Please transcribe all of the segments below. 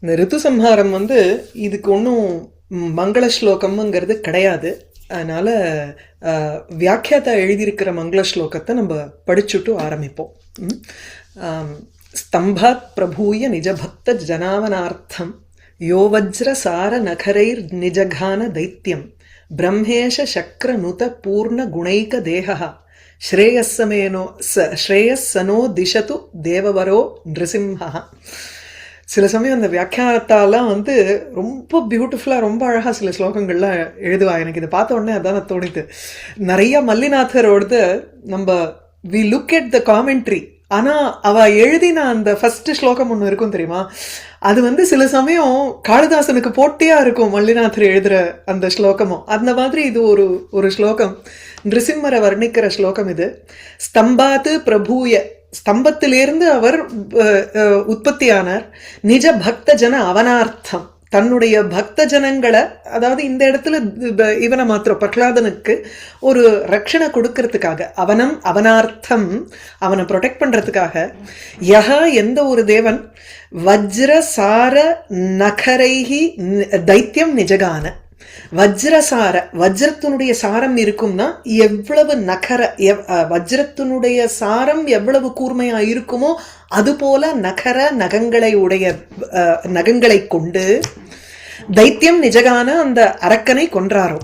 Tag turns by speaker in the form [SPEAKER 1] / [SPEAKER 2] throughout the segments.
[SPEAKER 1] இந்த ரித்து சம்ஹாரம் வந்து இதுக்கு ஒன்றும் மங்கள ஸ்லோகம்ங்கிறது கிடையாது. அதனால் வியாக்கியாத்தா எழுதியிருக்கிற மங்கள ஸ்லோகத்தை நம்ம படிச்சுட்டு ஆரம்பிப்போம். ஸ்தம்பாத் பிரபூய நிஜபக்த ஜனாவனார்த்தம் யோ வஜ்ர சார நகரைர் நிஜகான தைத்தியம் பிரம்மேஷ சக்ர நுத பூர்ண குணைக தேகா ஸ்ரேயஸ்ஸமேனோ ஸ்ரேயஸ்ஸனோ திசது தேவவரோ நிருசிம்ஹா. சில சமயம் அந்த வியாக்கியானத்தாலாம் வந்து ரொம்ப பியூட்டிஃபுல்லாக ரொம்ப அழகாக சில ஸ்லோகங்கள்லாம் எழுதுவா. எனக்கு இதை பார்த்த உடனே அதான் தோணிது. நிறைய மல்லிநாதரோடது நம்ம we look at the commentary, ஆனால் அவள் எழுதின அந்த ஃபஸ்ட்டு ஸ்லோகம் ஒன்று இருக்கும் தெரியுமா, அது வந்து சில சமயம் காளிதாசனுக்கு போட்டியாக இருக்கும் மல்லிநாதர் எழுதுகிற அந்த ஸ்லோகமும். அந்த மாதிரி இது ஒரு ஸ்லோகம், நிருசிம்மரை வர்ணிக்கிற ஸ்லோகம் இது. ஸ்தம்பாத்து பிரபூய, ஸ்தம்பத்திலிருந்து அவர் உற்பத்தியானார். நிஜ பக்த ஜன அவனார்த்தம், தன்னுடைய பக்த ஜனங்களை, அதாவது இந்த இடத்துல இவனை மாத்திரம் பிரகலாதனுக்கு ஒரு ரட்சணை கொடுக்கறதுக்காக, அவனார்த்தம் அவனை ப்ரொடெக்ட் பண்றதுக்காக, யஹா எந்த ஒரு தேவன், வஜ்ர சார நகரைஹி தைத்தியம் நிஜகான, வஜ்ரசார வஜ்ரத்தினுடைய சாரம் இருக்கும்னா எவ்வளவு நகர, வஜ்ரத்தினுடைய சாரம் எவ்வளவு கூர்மையா இருக்குமோ அது போல நகர நகங்களை உடைய நகங்களை கொண்டு தைத்தியம் நிஜகான அந்த அரக்கனை கொன்றாரோ.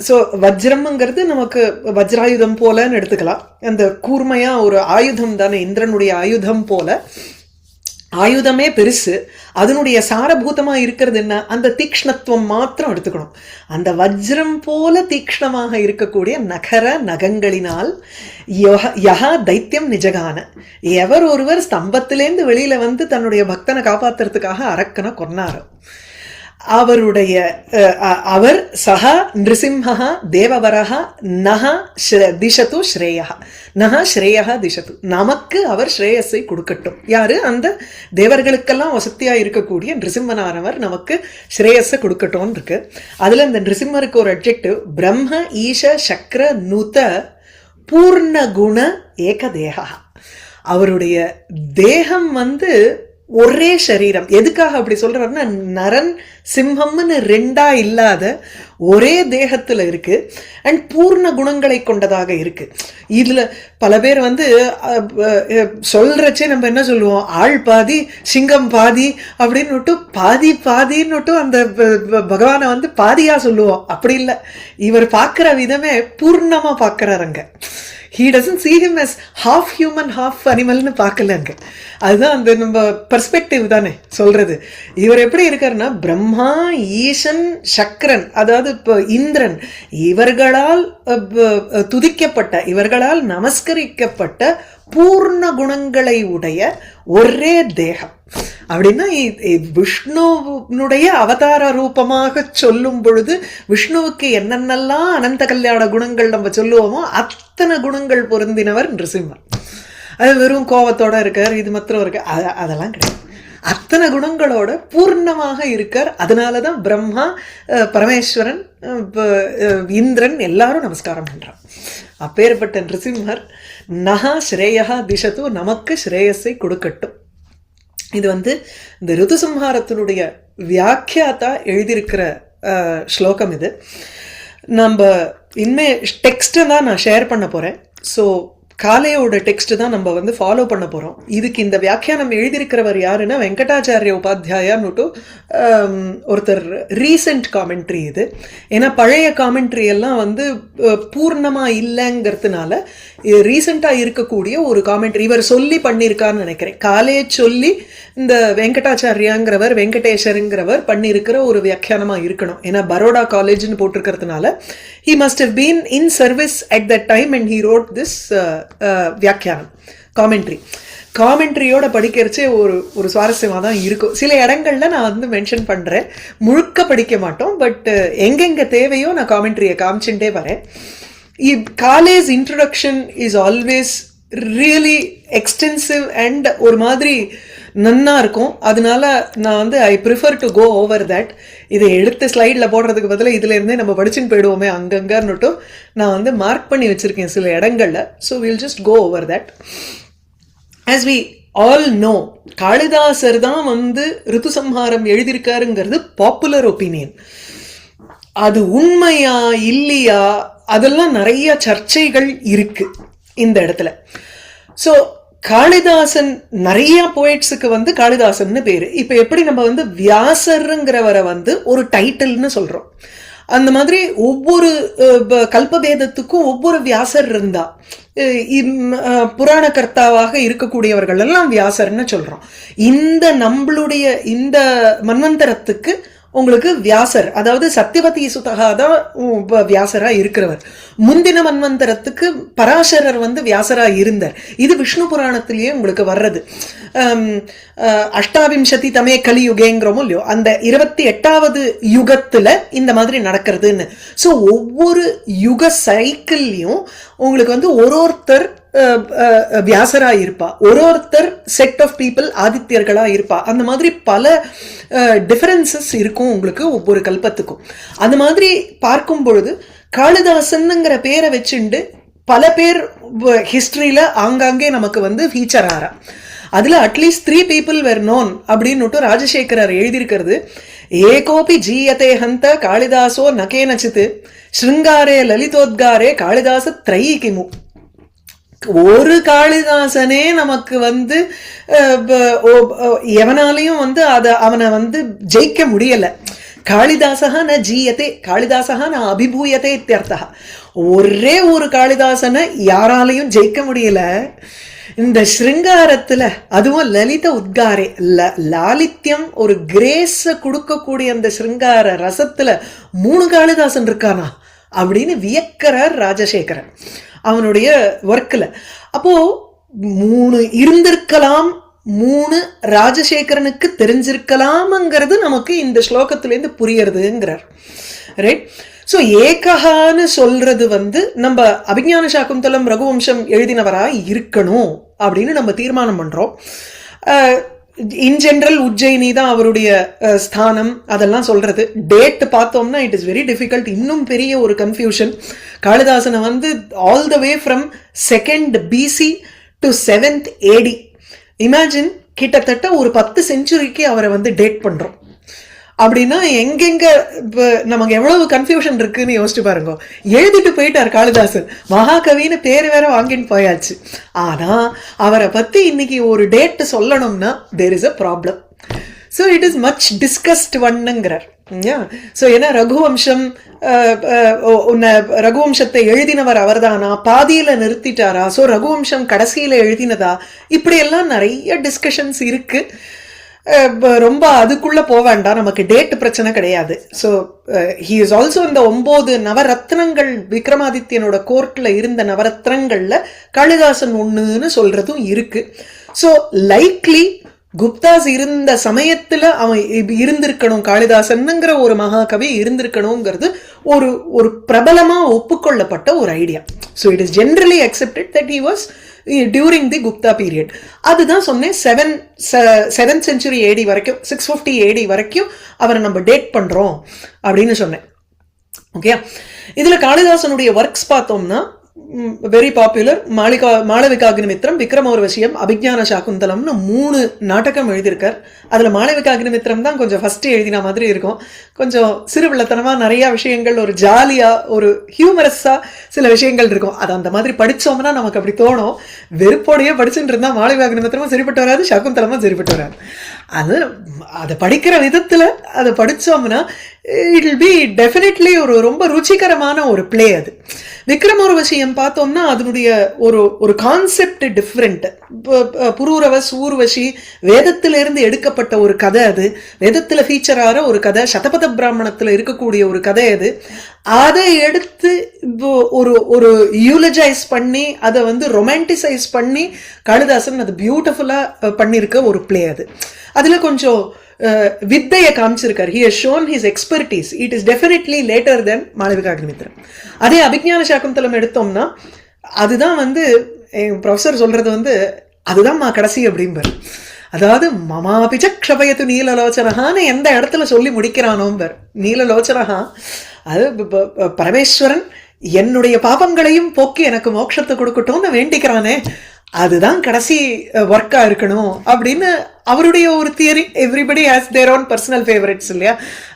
[SPEAKER 1] ஸோ வஜ்ரம்ங்கிறது நமக்கு வஜ்ராயுதம் போலன்னு எடுத்துக்கலாம். அந்த கூர்மையா ஒரு ஆயுதம் தானே, இந்திரனுடைய ஆயுதம் போல. ஆயுதமே பெருசு, அதனுடைய சாரபூதமா இருக்கிறது என்ன, அந்த தீக்ஷ்ணத்துவம் மாத்திரம் எடுத்துக்கணும். அந்த வஜ்ரம் போல தீக்ஷ்ணமாக இருக்கக்கூடிய நகர நகங்களினால் யஹா தைத்தியம் நிஜகான, எவர் ஒருவர் ஸ்தம்பத்திலேருந்து வெளியில வந்து தன்னுடைய பக்தனை காப்பாத்துறதுக்காக அரக்கனை கொன்னாரோ அவருடைய அவர் சஹா நிருசிம்ஹா தேவவரஹா நஹா திசது ஸ்ரேயா, நஹா ஸ்ரேயா திசது, நமக்கு அவர் ஸ்ரேயஸை கொடுக்கட்டும். யாரு, அந்த தேவர்களுக்கெல்லாம் வசதியா இருக்கக்கூடிய நிருசிம்மனானவர் நமக்கு ஸ்ரேயஸை கொடுக்கட்டும் இருக்கு. அதுல இந்த நிருசிம்மருக்கு ஒரு அட்ஜெக்டிவ், பிரம்ம ஈஷ சக்ர நுத பூர்ண குண ஏகதேகா. அவருடைய தேகம் வந்து ஒரே சரீரம். எதுக்காக அப்படி சொல்றாருன்னா, நரன் சிம்மம்னு ரெண்டா இல்லாத ஒரே தேகத்துல இருக்கு அண்ட் பூர்ண குணங்களை கொண்டதாக இருக்கு. இதுல பல பேர் வந்து சொல்றச்சே நம்ம என்ன சொல்லுவோம், ஆள் பாதி சிங்கம் பாதி அப்படின்னு பாதின்னு அந்த பகவானை வந்து பாதியா சொல்லுவோம். அப்படி இல்லை, இவர் பார்க்கிற விதமே பூர்ணமா பார்க்கிறாருங்க. He doesn't see him as half human half animalனு பார்க்கலங்க. அதுதான் அந்த நம்ம பெர்ஸ்பெக்டிவ் தானே சொல்றது. இவர் எப்படி இருக்காருன்னா, பிரம்மா ஈசன் சக்கரன், அதாவது இப்போ இந்திரன், இவர்களால் துதிக்கப்பட்ட, இவர்களால் நமஸ்கரிக்கப்பட்ட பூர்ண குணங்களை உடைய ஒரே தேகம். அப்படின்னா விஷ்ணுனுடைய அவதார ரூபமாக சொல்லும் பொழுது விஷ்ணுவுக்கு என்னென்னலாம் அனந்த கல்யாண குணங்கள் நம்ம சொல்லுவோமோ அத்தனை குணங்கள் பொருந்தினவர் நிருசிம்மர். அது வெறும் கோபத்தோட இருக்கார், இது மாத்திரம் இருக்கு, அதெல்லாம் கிடையாது. அத்தனை குணங்களோட பூர்ணமாக இருக்கார். அதனாலதான் பிரம்மா, பரமேஸ்வரன், இந்திரன் எல்லாரும் நமஸ்காரம் பண்றான். அப்பேற்பட்ட நிருசிம்மர் நஹா ஸ்ரேயா திசது, நமக்கு ஸ்ரேயஸை கொடுக்கட்டும். இது வந்து இந்த ரிதுசம்ஹாரத்தினுடைய வியாக்கியாத்தா எழுதியிருக்கிற ஸ்லோகம். இது நம்ம இனிமே டெக்ஸ்ட்டை தான் நான் ஷேர் பண்ண போறேன். ஸோ காலையோட டெக்ஸ்ட் தான் நம்ம வந்து ஃபாலோ பண்ண போகிறோம். இதுக்கு இந்த வியாக்கியானம் எழுதியிருக்கிறவர் யாருன்னா வெங்கடாச்சாரிய உபாத்தியாயான்னுட்டு ஒருத்தர். ரீசெண்ட் காமெண்ட்ரி இது. ஏன்னா பழைய காமெண்ட்ரி எல்லாம் வந்து பூர்ணமாக இல்லைங்கிறதுனால ரீசெண்டாக இருக்கக்கூடிய ஒரு காமெண்ட்ரி இவர் சொல்லி பண்ணியிருக்காருன்னு நினைக்கிறேன். காலையை சொல்லி இந்த வெங்கடாச்சாரியாங்கிறவர், வெங்கடேஷருங்கிறவர் பண்ணியிருக்கிற ஒரு வியாக்கியானமாக இருக்கணும். ஏன்னா Baroda காலேஜ்னு போட்டிருக்கிறதுனால he must have been in service at that time and he wrote this வியாக்கியானம் காமெண்ட்ரியோட படிக்கிறச்சே ஒரு சுவாரஸ்யமாக தான் இருக்கும். சில இடங்கள்ல நான் வந்து மென்ஷன் பண்ணுறேன், முழுக்க படிக்க மாட்டோம், பட் எங்கெங்க தேவையோ நான் காமெண்ட்ரியை காமிச்சுட்டே வரேன். College introduction is always really extensive and ஒரு மாதிரி நன்னா இருக்கும். அதனால நான் வந்து I prefer to go over that. இதை எடுத்து ஸ்லைடில் போடுறதுக்கு பதிலாக இதுல இருந்தே நம்ம படிச்சுன்னு போயிடுவோமே அங்கங்கன்னுட்டும் நான் வந்து மார்க் பண்ணி வச்சிருக்கேன் சில இடங்கள்ல. So will just go over that. As we all know காளிதாசர் தான் வந்து ரிதுசம்ஹாரம் எழுதியிருக்காருங்கிறது பாப்புலர் ஒப்பீனியன். அது உண்மையா இல்லையா அதெல்லாம் நிறைய சர்ச்சைகள் இருக்கு இந்த இடத்துல. ஸோ காளிதாசன் நிறைய போயிட்ஸுக்கு வந்து காளிதாசன் பேரு. இப்ப எப்படி நம்ம வந்து வியாசருங்கிறவரை வந்து ஒரு டைட்டில்னு சொல்றோம், அந்த மாதிரி ஒவ்வொரு கல்பபேதத்துக்கும் ஒவ்வொரு வியாசர் இருந்தா புராண கர்த்தாவாக இருக்கக்கூடியவர்கள் எல்லாம் வியாசர்னு சொல்றோம். இந்த நம்மளுடைய இந்த மன்வந்தரத்துக்கு உங்களுக்கு வியாசர், அதாவது சத்தியவதி சுதகா தான் வியாசரா இருக்கிறவர். முந்தின மன்வந்தரத்துக்கு பராசரர் வந்து வியாசரா இருந்தார். இது விஷ்ணு புராணத்திலேயே உங்களுக்கு வர்றது. அஷ்டாவிம்சதி தமே கலியுகேங்கிறோமோ இல்லையோ, அந்த 28வது யுகத்துல இந்த மாதிரி நடக்கிறதுன்னு. ஸோ ஒவ்வொரு யுக சைக்கிள்லயும் உங்களுக்கு வந்து ஒருத்தர் வியாசரா இருப்பா, ஒருத்தர் செட் ஆஃப் பீப்புள் ஆதித்யர்களா இருப்பா. அந்த மாதிரி பல டிஃபரன்சஸ் இருக்கும் உங்களுக்கு ஒவ்வொரு கல்பத்துக்கும். அந்த மாதிரி பார்க்கும் பொழுது காளிதாசன்ங்கிற பேரை வச்சுண்டு பல பேர் ஹிஸ்டரியில ஆங்காங்கே நமக்கு வந்து ஃபீச்சர் ஆறா. அதுல அட்லீஸ்ட் 3 people were known அப்படின்னு ராஜசேகரர் எழுதியிருக்கிறது. ஏகோபி ஜீயதே ஹந்த காளிதாசோ நகேனச்சித் ஸ்ருங்காரே லலிதோத்காரே காளிதாச த்ரையி கிமு. ஒரு காளிதாசனே நமக்கு வந்து எவனாலையும் வந்து அவனை வந்து ஜெயிக்க முடியல. காளிதாசகா ந ஜீயத்தே காளிதாசகா ந அபிபூயத்தே இத்தியர்த்தா. ஒரே ஒரு காளிதாசனை யாராலையும் ஜெயிக்க முடியல. இந்த ஸ்ருங்காரத்துல அதுவும் லலித உத்காரே லாலித்யம் ஒரு கிரேஸ கொடுக்கக்கூடிய அந்த ஸ்ருங்கார ரசத்துல 3 காளிதாசன் இருக்கானா அப்படின்னு வியக்கிறார் ராஜசேகரன் அவனுடைய ஒர்க்ல. அப்போ 3 இருந்திருக்கலாம், 3 ராஜசேகரனுக்கு தெரிஞ்சிருக்கலாம்ங்கிறது நமக்கு இந்த ஸ்லோகத்திலேருந்து புரியறதுங்கிறார். ரைட். ஸோ ஏகஹான்னு சொல்றது வந்து நம்ம அபிஞான சாகுந்தலம் ரகுவம்சம் எழுதினவரா இருக்கணும் அப்படின்னு நம்ம தீர்மானம் பண்றோம். இன் ஜெனரல் உஜ்ஜயினி தான் அவருடைய ஸ்தானம், அதெல்லாம் சொல்றது. டேட் பார்த்தோம்னா இட் இஸ் வெரி டிஃபிகல்ட். இன்னும் பெரிய ஒரு கன்ஃபியூஷன். காளிதாசனை வந்து all the way from 2nd BC to 7th AD. Imagine, கிட்டத்தட்ட ஒரு 10 செஞ்சுரிக்கு அவரை வந்து டேட் பண்றோம். அப்படின்னா எங்கெங்க நமக்கு எவ்வளவு கன்ஃபியூஷன் இருக்குன்னு யோசிச்சு பாருங்க. எழுதிட்டு போயிட்டார் காளிதாசன், மகாகவின்னு பேர் வேற வாங்கிட்டு போயாச்சு. ஆனா அவரை பத்தி இன்னைக்கு ஒரு டேட் சொல்லணும்னா there is a problem. So it is much discussed ஒன்னுங்கிறார். ஸோ ஏன்னா ரகுவம்சத்தை எழுதினவர் அவர்தானா, பாதியில நிறுத்திட்டாரா, ஸோ ரகுவம்சம் கடைசியில எழுதினதா, இப்படி எல்லாம் நிறைய டிஸ்கஷன்ஸ் இருக்கு. ரொம்ப அதுக்குள்ள போக வேண்டாம், நமக்கு டேட் பிரச்சனை கிடையாது. ஸோ ஹி இஸ் ஆல்சோ இந்த 9 நவரத்னங்கள் விக்ரமாதித்யனோட கோர்ட்ல இருந்த நவரத்னங்கள்ல காளிதாசன் ஒண்ணுன்னு சொல்றதும் இருக்கு. ஸோ லைக்லி குப்தாஸ் இருந்த சமயத்துல அவன் இருந்திருக்கணும், காளிதாசன்ங்கிற ஒரு மகாகவி இருந்திருக்கணுங்கிறது ஒரு பிரபலமா ஒப்புக்கொள்ளப்பட்ட ஒரு idea. So it is generally accepted that he was during the Gupta period. அதுதான் சொன்னேன், 7th century AD வரைக்கும், 650 AD வரைக்கும் அவரை நம்ம டேட் பண்றோம் அப்படின்னு சொன்னேன். ஓகே. இதுல காளிதாசனுடைய ஒர்க்ஸ் பார்த்தோம்னா வெரி பாப்புலர். மாளவிகாக்னிமித்திரம், விக்ரமோர்வசியம், அபிஞான சாகுந்தலம்னு 3 நாடகம் எழுதியிருக்கார். அதுல மாளவிகாக்னிமித்திரம் தான் கொஞ்சம் ஃபர்ஸ்ட் எழுதின மாதிரி இருக்கும். கொஞ்சம் சிறுவிள்ளத்தனமா நிறைய விஷயங்கள், ஒரு ஜாலியா ஒரு ஹியூமரஸா சில விஷயங்கள் இருக்கும். அது அந்த மாதிரி படிச்சோம்னா நமக்கு அப்படி தோணும். வெறுப்போடையே படிச்சுட்டு இருந்தா மாளவிகாக்னிமித்திரமும் சரிப்பட்டு வராது, சாகுந்தலமும் சரிப்பட்டு வராது. அதை படிக்கிற விதத்துல அதை படிச்சோம்னா இட் வில் பி டெஃபினெட்லி ரொம்ப ருச்சிகரமான ஒரு பிளே. அது விக்ரமோர்வசியம் பார்த்தோம்னா அதனுடைய ஒரு கான்செப்ட் டிஃப்ரெண்ட். புரூரவஸ் ஊர்வசி வேதத்திலிருந்து எடுக்கப்பட்ட ஒரு கதை. அது வேதத்துல ஃபீச்சர் ஆகிற ஒரு கதை, சதபத பிராமணத்துல இருக்கக்கூடிய ஒரு கதை. அது அதை எடுத்து ஒரு யூலஜைஸ் பண்ணி அதை வந்து ரொமான்டிசைஸ் பண்ணி காளிதாசன் அது பியூட்டிஃபுல்லா பண்ணிருக்க ஒரு பிளே. அது அதுல கொஞ்சம் வித்தையை காமிச்சிருக்காரு. He has shown his expertise. It is definitely later than மாளவிகாக்னிமித்திரம். அதே அபிஞான சாகுந்தலம் எடுத்தோம்னா அதுதான் வந்து ப்ரொஃபசர் சொல்றது வந்து அதுதான் கடைசி அப்படிம்பார். அதாவது மமாபிச்ச க்ஷபயத்து நீலலோச்சனஹான்னு எந்த இடத்துல சொல்லி முடிக்கிறானோம்பர். நீலலோச்சனஹா அது பரமேஸ்வரன் என்னுடைய பாபங்களையும் போக்கி எனக்கு மோட்சத்தை கொடுக்கட்டும்னு வேண்டிக்கிறானே, அதுதான் கடைசி ஒர்க்கா இருக்கணும் அப்படின்னு அவருடைய ஒரு theory. Everybody has their own personal favourites இல்லையா,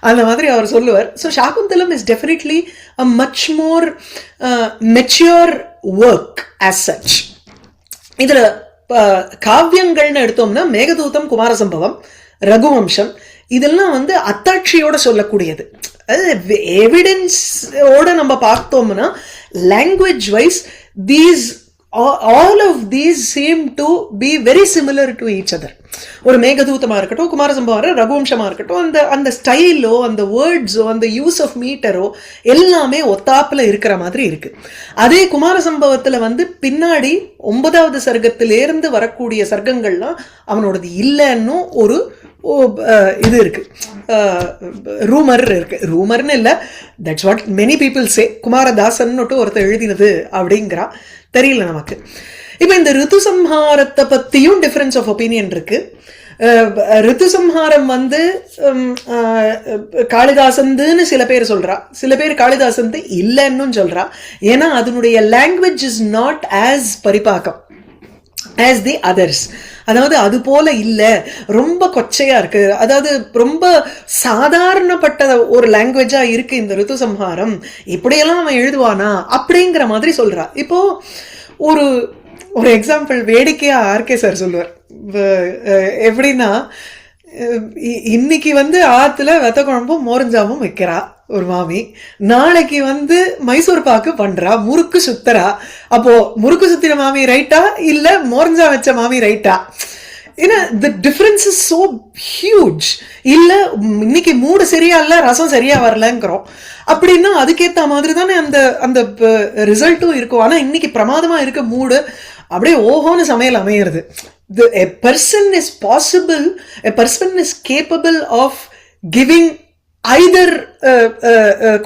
[SPEAKER 1] அந்த மாதிரி அவர் சொல்லுவார். So Shakuntalam is definitely a much more mature work as such. இதுல காவியங்கள்னு எடுத்தோம்னா மேகதூதம், குமாரசம்பவம், ரகுவம்சம் இதெல்லாம் வந்து அத்தாட்சியோட சொல்லக்கூடியது. அது எவிடன்ஸோட நம்ம பார்த்தோம்னா language wise these all of these seem to be very similar to each other. ஒரு மேகதூதமா இருக்கட்டும், குமாரசம்பவம், ரகுவம்சமா இருக்கட்டும், அந்த அந்த ஸ்டைலோ அந்த வேர்ட்ஸோ அந்த யூஸ் ஆஃப் மீட்டரோ எல்லாமே ஒத்தாப்புல இருக்கிற மாதிரி இருக்கு. அதே குமாரசம்பவத்துல வந்து பின்னாடி 9வது சர்க்கத்திலிருந்து வரக்கூடிய சர்க்கங்கள்லாம் அவனோடது இல்லைன்னு ஒரு இது இருக்கு, ரூமர் இருக்கு. ரூமர்னு இல்லை, that's what many people say. Kumaradasan ஒருத்தர் எழுதினது அப்படிங்கிறா, தெரியல நமக்கு. இப்ப இந்த ரிதுசம்ஹாரத்தை பத்தியும் டிஃபரன்ஸ் ஆஃப் ஒப்பீனியன் இருக்கு. ரிதுசம்ஹாரம் வந்து காளிதாசந்துன்னு சில பேர் சொல்றா, சில பேர் காளிதாசந்து இல்லைன்னு சொல்றா. ஏன்னா அதனுடைய லாங்குவேஜ் இஸ் நாட் ஆஸ் பரிபாக்கம் as the others. அதாவது அது போல இல்ல, ரொம்ப கொச்சையா இருக்கு, அதாவது ரொம்ப சாதாரணப்பட்ட ஒரு லாங்குவேஜா இருக்கு இந்த ரிதுசம்ஹாரம், இப்படியெல்லாம் அவன் எழுதுவானா அப்படிங்கிற மாதிரி சொல்றா. இப்போ ஒரு ஒரு எக்ஸாம்பிள் வேடிக்கையா ஆர்கே சார் சொல்லுவார். எப்படின்னா, இன்னைக்கு வந்து ஆத்துல வெத்த குழம்பும் மோரஞ்சாமும் வைக்கிறா ஒரு மாமி, நாளைக்கு வந்து மைசூர் பாக்கு பண்றா, முறுக்கு சுத்தரா. அப்போ முறுக்கு சுத்தின மாமி ரைட்டா இல்ல மோரஞ்சா வச்ச மாமி ரைட்டா? ஏன்னா the difference is so huge. இல்ல இன்னைக்கு மூடு சரியா இல்ல, ரசம் சரியா வரலங்கிறோம் அப்படின்னா அதுக்கேத்த மாதிரி தானே அந்த அந்த ரிசல்ட்டும் இருக்கும். ஆனா இன்னைக்கு பிரமாதமா இருக்க மூடு அப்படியே ஓஹோன்னு சமையல் அமையிறது. A person is possible, a person is capable of giving either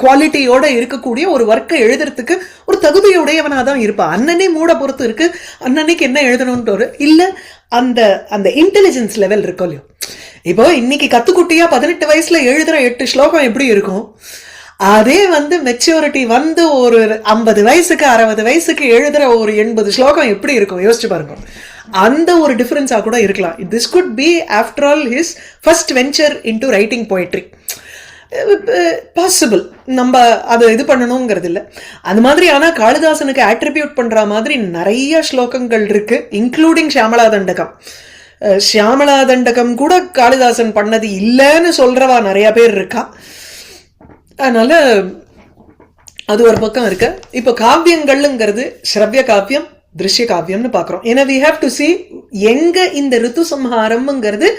[SPEAKER 1] குவாலிட்டியோட இருக்கக்கூடிய ஒரு ஒர்க்கை எழுதுறதுக்கு ஒரு தகுதியுடையவனா தான் இருப்பான். அண்ணனே மூட பொறுத்து இருக்கு, அண்ணனைக்கு என்ன எழுதணும்ன்ற ஒரு இல்ல அந்த அந்த இன்டெலிஜென்ஸ் லெவல் இருக்கும் இல்லையோ. இப்போ இன்னைக்கு கத்துக்குட்டியா 18 வயசுல எழுதுற 8 ஸ்லோகம் எப்படி இருக்கும், அதே வந்து மெச்சூரிட்டி வந்து ஒரு 50 வயசுக்கு 60 வயசுக்கு எழுதுற ஒரு 80 ஸ்லோகம் எப்படி இருக்கும் யோசிச்சு பாருங்க. அந்த ஒரு டிஃபரன்ஸா கூட இருக்கலாம். This could be after all his first venture into writing poetry. Possible, நம்ம அதை இது பண்ணணுங்கிறது இல்லை. அது மாதிரி ஆனால் காளிதாசனுக்கு ஆட்ரிபியூட் பண்ற மாதிரி நிறைய ஸ்லோகங்கள் இருக்கு, இன்க்ளூடிங் ஷியாமளா தண்டகம். ஷியாமளா தண்டகம் கூட காளிதாசன் பண்ணது இல்லைன்னு சொல்றவா நிறைய பேர் இருக்கா. அதனால அது ஒரு பக்கம் இருக்கு. இப்போ காவியங்கள்ங்கிறது ஸ்ரவ்ய காவியம், திருஷ்ய காவியம்னு பாக்குறோம். ஏன்னா we have to see எங்க இந்த ரித்து சம்ஹாரம்ங்கிறது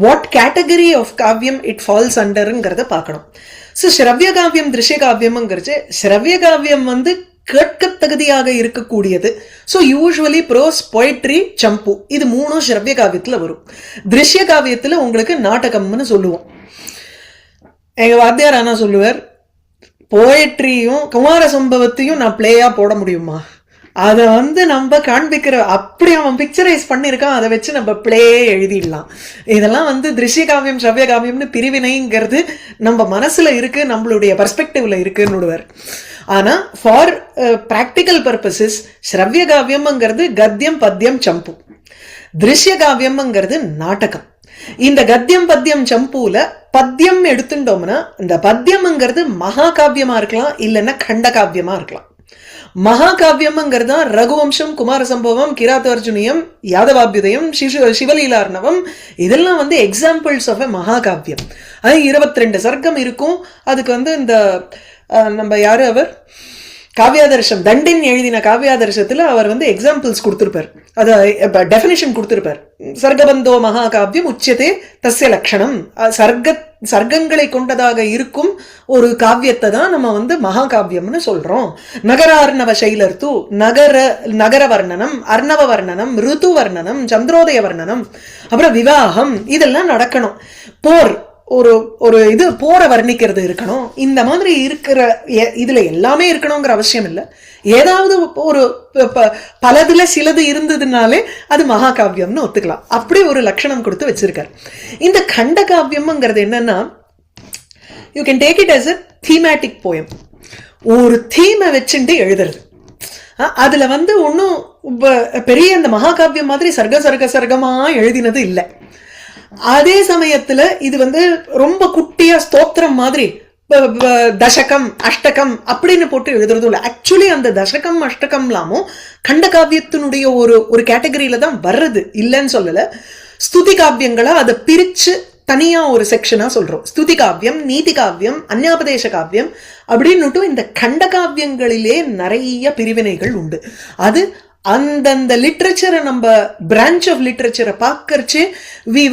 [SPEAKER 1] what category of Kaviyam it falls underங்கிறத பார்க்கணும். ஸோ ஸ்ரவ்ய காவியம் திருஷ்ய காவியம்ங்கிறது, ஸ்ரவ்ய காவியம் வந்து கேட்க தகுதியாக இருக்கக்கூடியது. ஸோ யூஸ்வலி ப்ரோஸ், பொயட்ரி, சம்பு இது மூணும் ஸ்ரவ்ய காவியத்தில் வரும். திருஷ்ய காவியத்தில் உங்களுக்கு நாடகம்னு சொல்லுவோம். எங்க வாத்தியார் ஆனா சொல்லுவார், போயட்ரியும் குமார சம்பவத்தையும் நான் பிளேயா போட முடியுமா, அதை வந்து நம்ம காண்பிக்கிற அப்படி அவன் பிக்சரைஸ் பண்ணியிருக்கான், அதை வச்சு நம்ம பிளே எழுதிடலாம். இதெல்லாம் வந்து திருஷ்ய காவியம் ஸ்ரவ்ய காவியம்னு பிரிவினைங்கிறது நம்ம மனசுல இருக்கு, நம்மளுடைய பர்ஸ்பெக்டிவ்ல இருக்குன்னு. ஆனா ஃபார் பிராக்டிக்கல் பர்பசஸ் ஸ்ரவ்ய காவியம்ங்கிறது கத்தியம், பத்தியம், சம்பு. திருஷ்ய காவியம்ங்கிறது நாடகம். இந்த கத்தியம், பத்தியம், சம்பூல பத்தியம் எடுத்துட்டோம்னா இந்த பத்தியம்ங்கிறது மகாகாவியமா இருக்கலாம், இல்லைன்னா கண்ட காவியமா இருக்கலாம். மகாகாவியம்ங்கிறது தான் ரகுவம்சம், குமார சம்பவம், கிராத்தார்ஜுனியம், யாதவாபியுதயம், சிவலீலார்ணவம், இதெல்லாம் வந்து எக்ஸாம்பிள்ஸ் ஆஃப் எ மகாகாவியம். அது 22 சர்க்கம் இருக்கும். அதுக்கு வந்து இந்த நம்ம யாரு அவர் காவியாதர்ஷம் தண்டின் எழுதின காவியாதர்ஷத்துல அவர் வந்து எக்ஸாம்பிள்ஸ் கொடுத்திருப்பார், அது டெஃபினிஷன் கொடுத்திருப்பார். சர்க்கபந்தோ மகாகாவியம் உச்சதே தஸ்ய லட்சணம். சர்க்கங்களை கொண்டதாக இருக்கும் ஒரு காவியத்தை தான் நம்ம வந்து மகாகாவியம்னு சொல்றோம். நகரார்ணவ சைலர்த்து, நகர வர்ணனம், அர்ணவ வர்ணனம், ருத்து வர்ணனம், சந்திரோதய வர்ணனம், அப்புறம் விவாகம், இதெல்லாம் நடக்கணும். போர், ஒரு ஒரு இது போற வர்ணிக்கிறது இருக்கணும். இந்த மாதிரி இருக்கிற இதுல எல்லாமே இருக்கணுங்கிற அவசியம் இல்லை. ஏதாவது ஒரு பலதுல சிலது இருந்ததுனாலே அது மகாகாவியம்னு ஒத்துக்கலாம். அப்படி ஒரு லட்சணம் கொடுத்து வச்சிருக்காரு. இந்த கண்ட காவியம்ங்கிறது என்னன்னா, you can take it as a thematic poem. ஒரு தீமை வச்சுட்டு எழுதுறது. அதுல வந்து ஒன்னும் பெரிய அந்த மகாகாவியம் மாதிரி சர்க்க சர்க்க சர்க்கமா எழுதினது இல்லை. அதே சமயத்துல இது வந்து ரொம்ப குட்டியா ஸ்தோத்திரம் மாதிரி தசகம் அஷ்டகம் அப்படின்னு போட்டு எழுதுறதும் இல்லை. ஆக்சுவலி அந்த தசகம் அஷ்டகம்லாமும் கண்டகாவியத்தினுடைய ஒரு கேட்டகரியில தான் வர்றது, இல்லைன்னு சொல்லல. ஸ்துதி காவியங்களா அதை பிரிச்சு தனியா ஒரு செக்ஷனா சொல்றோம். ஸ்துதி காவியம், நீதி காவியம், அந்யாபதேச காவியம் அப்படின்னுட்டு இந்த கண்ட காவியங்களிலே நிறைய பிரிவினைகள் உண்டு. அது அந்தந்த லிட்ரேச்சரை நம்ம பிரான்ச் ஆஃப் லிட்ரேச்சரை பார்க்கறச்சு we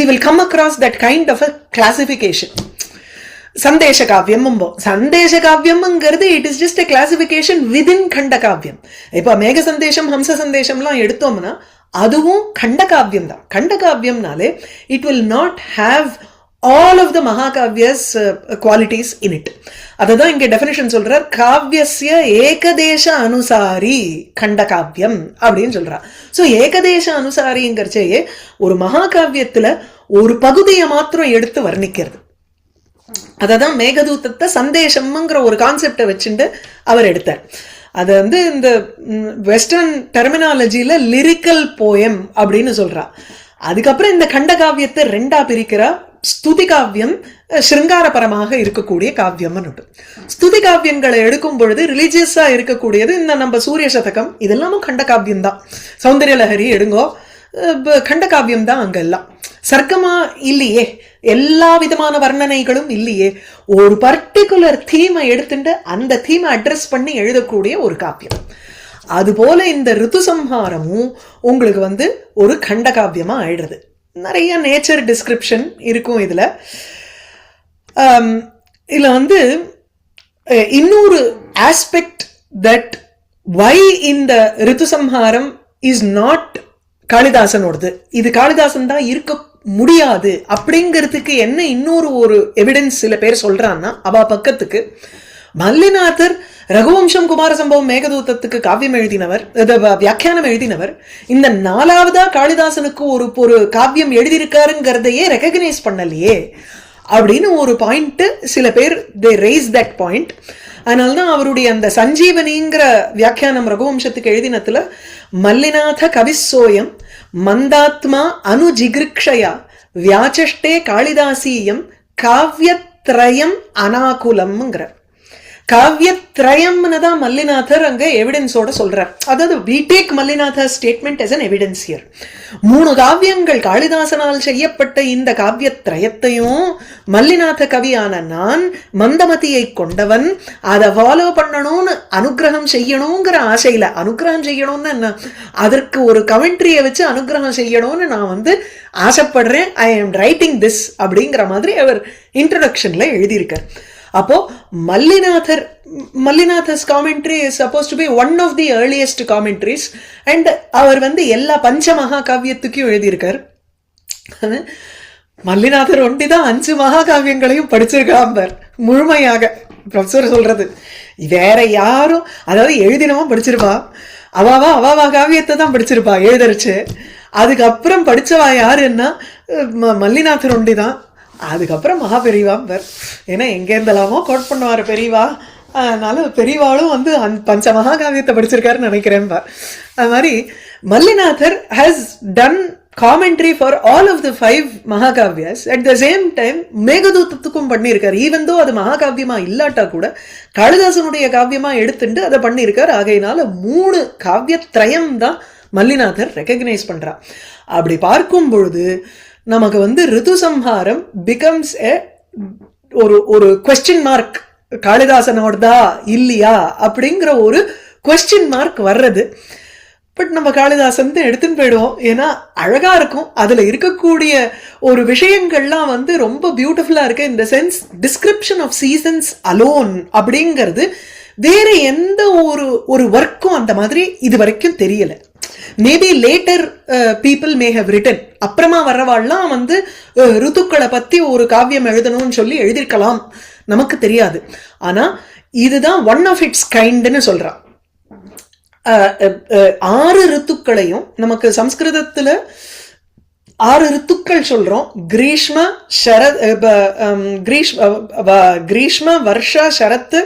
[SPEAKER 1] will come across that kind of a classification. சந்தேஷ காவியம், சந்தேஷ காவியம்ங்கிறது it is just a classification within கண்ட காவியம். இப்ப மேக சந்தேஷம், ஹம்ச சந்தேஷம்லாம் எடுத்தோம்னா அதுவும் கண்ட காவியம் தான். கண்ட காவியம்னாலே it will not have all of the மகாகாவியஸ் குவாலிட்டிஸ் இன் இட். அததான் இங்க டெஃபினிஷன் சொல்றார், காவியஸ்ய ஏகதேச அனுசாரி கண்ட காவியம் அப்படின்னு சொல்றா. சோ ஏகதேச அனுசாரிங்கிறச்சேயே ஒரு மகாகாவியத்துல ஒரு பகுதியை மாத்திரம் எடுத்து வர்ணிக்கிறது. அததான் மேகதூதத்தை சந்தேஷம்ங்கிற ஒரு கான்செப்டை வச்சுட்டு அவர் எடுத்தார். அது வந்து இந்த வெஸ்டர்ன் டெர்மினாலஜியில லிரிக்கல் போயம் அப்படின்னு சொல்றா. அதுக்கப்புறம் இந்த கண்ட காவியத்தை ரெண்டா பிரிக்கிறா. ஸ்துதி காவியம், சிருங்காரபரமாக இருக்கக்கூடிய காவியம். ஸ்துதி காவியங்களை எடுக்கும் பொழுது ரிலீஜியஸா இருக்கக்கூடியது இந்த நம்ம சூரிய சதகம், இதெல்லாமும் கண்ட காவியம் தான். சௌந்தர்ய லஹரி எடுங்கோ, கண்ட காவியம் தான். அங்கெல்லாம் சர்க்கமா இல்லையே, எல்லா விதமான வர்ணனைகளும் இல்லையே, ஒரு பர்டிகுலர் தீமை எடுத்துட்டு அந்த தீமை அட்ரஸ் பண்ணி எழுதக்கூடிய ஒரு காவியம். அதுபோல இந்த ரித்து சம்ஹாரமும் உங்களுக்கு வந்து ஒரு கண்ட காவியமா ஆயிடுறது. நிறைய நேச்சர் டிஸ்கிரிப்ஷன் இருக்கும் இதுல. இதுல வந்து இன்னொரு ஆஸ்பெக்ட் தட் வை இந்த ரித்து சம்ஹாரம் இஸ் நாட் காளிதாசனோடது, இது காளிதாசன் தான் இருக்க முடியாது அப்படிங்கிறதுக்கு என்ன இன்னொரு ஒரு எவிடன்ஸ் சில பேர் சொல்றான்னா, அவ பக்கத்துக்கு மல்லிநாதர் ரகுவம்சம் குமார சம்பவம் மேகதூதத்துக்கு காவியம் எழுதினவர், வியாக்கியானம் எழுதினவர். இந்த 4வதா காளிதாசனுக்கு ஒரு காவியம் எழுதியிருக்காருங்கிறதையே ரெகக்னைஸ் பண்ணலையே அப்படின்னு ஒரு பாயிண்ட் சில பேர் they raise that point. அதனால்தான் அவருடைய அந்த சஞ்சீவனிங்கிற வியாக்கியானம் ரகுவம்சத்துக்கு எழுதினத்துல மல்லிநாத கவிசோயம் மந்தாத்மா அனுஜிகிருக்ஷயா வியாச்சஷ்டே காளிதாசீயம் காவியத்ரயம் அனாகுலம்ங்கிற. காவியத்ரயம்னு தான் மல்லிநாதர் அங்க எவிடன்ஸோட சொல்றார். அதாவது we take Mallinathar statement as an evidence here. 3 காவியங்கள் காளிதாசனால் செய்யப்பட்ட இந்த காவியத்ரயத்தையும் மல்லிநாத கவியான நான் மந்தமதியை கொண்டவன் அதை ஃபாலோ பண்ணணும்னு அனுகிரகம் செய்யணுங்கிற ஆசையில, அனுகிரகம் செய்யணும்னு என்ன, அதற்கு ஒரு கமெண்ட்ரியை வச்சு அனுகிரகம் செய்யணும்னு நான் வந்து ஆசைப்படுறேன், ஐ எம் ரைட்டிங் திஸ் அப்படிங்கிற மாதிரி அவர் இன்ட்ரோடக்ஷன்ல எழுதியிருக்கார். அப்போ Mallinathar's commentary is suppose to be one of the earliest commentaries. And அவர் வந்து எல்லா பஞ்ச மகாகாவியத்துக்கும் எழுதியிருக்கார். மல்லிநாதர் ஒண்டிதான் 5 மகாகாவியங்களையும் படிச்சிருக்காம்பர் முழுமையாக. ப்ரொஃபசர் சொல்றது வேற யாரும், அதாவது எழுதினவும் படிச்சிருப்பா, அவாவா காவியத்தை தான் படிச்சிருப்பா எழுதரிச்சு. அதுக்கப்புறம் படிச்சவா யாருன்னா மல்லிநாதர் ஒண்டிதான். அதுக்கப்புறம் மகா பெரியவாம்பர். ஏன்னா எங்க இருந்தலாமோ கோட் பண்ணுவாரு பெரியவா, அதனால பெரியவாளும் வந்து பஞ்ச மகாகாவியத்தை படிச்சிருக்காருன்னு நினைக்கிறேன். அது மாதிரி Mallinathar has done commentary for all of the 5 மகாகாவியாஸ். at the same time மேகதூதத்துக்கும் பண்ணியிருக்காரு. ஈவன் தோ அது மகாகாவியமா இல்லாட்டா கூட காளிதாசனுடைய காவியமா எடுத்துட்டு அதை பண்ணியிருக்காரு. ஆகையினால 3 காவியத்ரயம் தான் மல்லிநாதர் ரெகக்னைஸ் பண்றா. அப்படி பார்க்கும் பொழுது நமக்கு வந்து ரிது சம்ஹாரம் பிகம்ஸ் ஒரு கொஸ்டின் மார்க், காளிதாசனோடதா இல்லையா அப்படிங்கிற ஒரு கொஸ்டின் மார்க் வர்றது. பட் நம்ம காளிதாசன் எடுத்துன்னு போயிடுவோம், ஏன்னா அழகா இருக்கும். அதுல இருக்கக்கூடிய ஒரு விஷயங்கள்லாம் வந்து ரொம்ப பியூட்டிஃபுல்லா இருக்கு. இந்த sense description of seasons alone அப்படிங்கிறது வேற எந்த ஒரு ஒர்க்கும் அந்த மாதிரி இது வரைக்கும் தெரியல. Maybe later people may have written, அப்புறமா வர்றவாள்லாம் வந்து ருத்துக்களை பத்தி ஒரு காவியம் எழுதணும்னு சொல்லி எழுதியிருக்கலாம், நமக்கு தெரியாது. ஆனா இதுதான் ஒன் ஆஃப் இட்ஸ் கைண்ட்னு சொல்றான். 6 ரித்துக்களையும் நமக்கு சம்ஸ்கிருதத்துல 6 ரித்துக்கள் சொல்றோம். கிரீஷ்ம வர்ஷ சரத்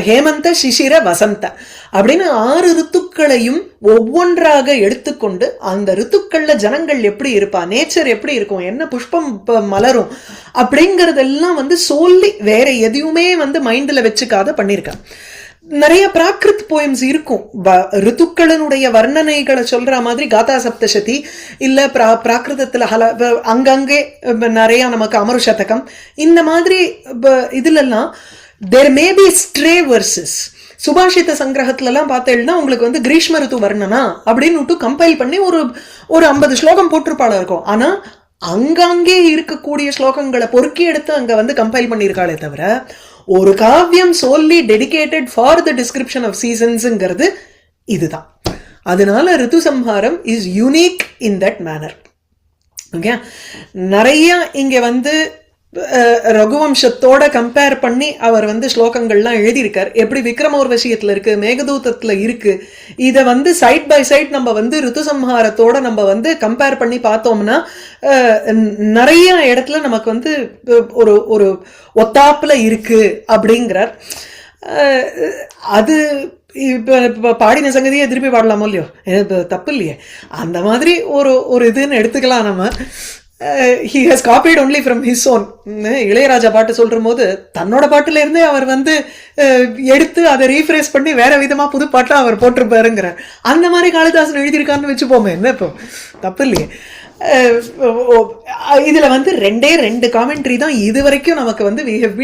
[SPEAKER 1] ஹேமந்த சிசிர வசந்த. அப்படின்னு 6 ரித்துக்களையும் ஒவ்வொன்றாக எடுத்துக்கொண்டு அந்த ரித்துக்கள்ல ஜனங்கள் எப்படி இருப்பா, நேச்சர் எப்படி இருக்கும், என்ன புஷ்பம் மலரும் அப்படிங்கறதெல்லாம் வந்து சொல்லி வேற எதையுமே வந்து மைண்ட்ல வச்சுக்காத பண்ணிருக்கான். நிறைய பிராகிருத் போயம்ஸ் இருக்கும், ரித்துக்களினுடைய வர்ணனைகளை சொல்ற மாதிரி காதா சப்தசதி இல்ல பிராகிருதத்துல அங்கங்கே நிறைய நமக்கு அமரு சதகம் இந்த மாதிரி இதுலலாம் there may be stray verses. சுபாஷித சங்கிரகத்துல எல்லாம் பார்த்தேன்னா உங்களுக்கு வந்து கிரீஷ்ம ரித்து வர்ணனா அப்படின்னு கம்பைல் பண்ணி ஒரு 50 ஸ்லோகம் போட்டிருப்பாளா இருக்கும். ஆனா அங்கங்கே இருக்கக்கூடிய ஸ்லோகங்களை பொறுக்கி எடுத்து அங்க வந்து கம்பைல் பண்ணியிருக்காளே தவிர ஒரு காவியம் solely dedicated for the description of seasonsங்கிறது இதுதான். அதனால ரித்து சம்ஹாரம் is unique in that manner. Okay, நிறைய இங்க வந்து ரகுவம்சத்தோட கம்பேர் பண்ணி அவர் வந்து ஸ்லோகங்கள்லாம் எழுதியிருக்கார். எப்படி விக்ரமோர்வசியத்துல இருக்கு, மேகதூதத்துல இருக்கு. இதை வந்து சைட் பை சைட் நம்ம வந்து ரித்து சம்ஹாரத்தோட நம்ம வந்து கம்பேர் பண்ணி பார்த்தோம்னா நிறைய இடத்துல நமக்கு வந்து ஒரு ஒரு ஒத்தாப்புல இருக்கு அப்படிங்கிறார். அது இப்ப பாடின சங்கதியே திருப்பி பாடலாமோ இல்லையோ, தப்பு இல்லையே. அந்த மாதிரி ஒரு இதுன்னு எடுத்துக்கலாம் நம்ம. he has copied only from his own. Ilaiyaraaja பாட்டு சொல்ற போது தன்னோட பாட்டுல இருந்தே அவர் வந்து எடுத்து அதை ரீஃப்ரேஸ் பண்ணி வேற விதமா புது பாட்டா அவர் போட்டிருப்பாருங்கிற அந்த மாதிரி காளிதாசன் எழுதியிருக்காருன்னு வச்சுப்போமே, என்ன இப்போ தப்பு இல்லையே. இதுல வந்து 2 காமெண்ட்ரி தான் இது வரைக்கும் நமக்கு வந்து we have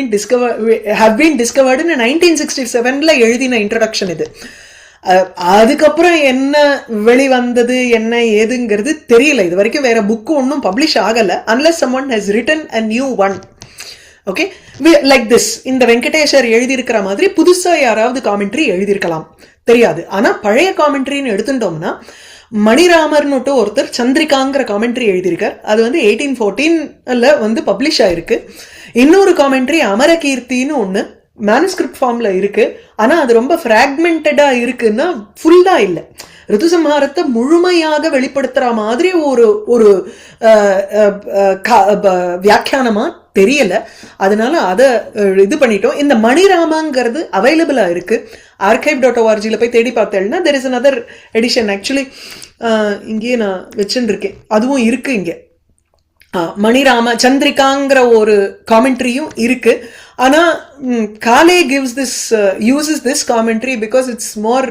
[SPEAKER 1] been discovered in 1967ல எழுதின இன்ட்ரோடக்ஷன் இது. அதுக்கப்புறம் என்ன வெளிவந்தது என்ன ஏதுங்கிறது தெரியல. இது வரைக்கும் வேற புக்கு ஒன்றும் பப்ளிஷ் ஆகல unless someone has written a new one. Okay, like this இந்த வெங்கடேஷர் எழுதியிருக்கிற மாதிரி புதுசா யாராவது காமெண்ட்ரி எழுதியிருக்கலாம், தெரியாது. ஆனா பழைய காமெண்ட்ரின்னு எடுத்துட்டோம்னா மணிராமர்னு ஒருத்தர் சந்திரிகாங்கிற காமெண்ட்ரி எழுதியிருக்கார். அது வந்து 1814ல வந்து பப்ளிஷ் ஆயிருக்கு. இன்னொரு காமெண்ட்ரி அமரகீர்த்தின்னு ஒண்ணு மேனுஸ்கிரிப்ட் ஃபார்ம்ல இருக்கு. ஆனா அது ரொம்ப ஃப்ராக்மெண்டடா இருக்குன்னா ஃபுல்லா இல்ல. ரிதுசம்ஹாரத்தை முழுமையாக வெளிப்படுத்துற மாதிரி ஒரு வியாக்கியானமா தெரியல. அதனால அதை இது பண்ணிட்டோம். இந்த மணிராமாங்கிறது அவைலபிளா இருக்கு. archive.orgல போய் தேடி பார்த்தேன்னா there is another edition. Actually இங்கேயே நான் வச்சுட்டு இருக்கேன், அதுவும் இருக்கு இங்க. மணிராம சந்திரிகாங்கிற ஒரு காமெண்ட்ரியும் இருக்கு. ஆனா காலே uses this commentary because it's more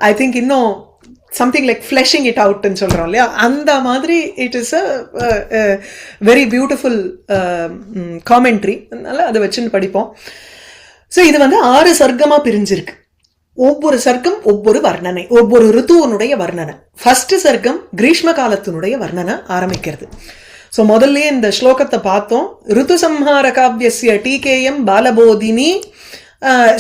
[SPEAKER 1] I think இன்னும் something like fleshing it out ன்னு சொல்றோம் இல்லையா, அந்த மாதிரி it is a very beautiful commentary. அதனால அதை வச்சுன்னு படிப்போம். ஸோ இது வந்து 6 சர்க்கமா பிரிஞ்சிருக்கு. ஒவ்வொரு சர்க்கம் ஒவ்வொரு வர்ணனை, ஒவ்வொரு ரித்துவனுடைய வர்ணனை. ஃபர்ஸ்ட் சர்க்கம் கிரீஷ்ம காலத்தினுடைய வர்ணனை ஆரம்பிக்கிறது. ஸோ முதல்ல இந்த ஸ்லோகத்தை பார்த்தோம். ரித்து சம்ஹார காவியஸ்ய டீகேயம் பாலபோதினி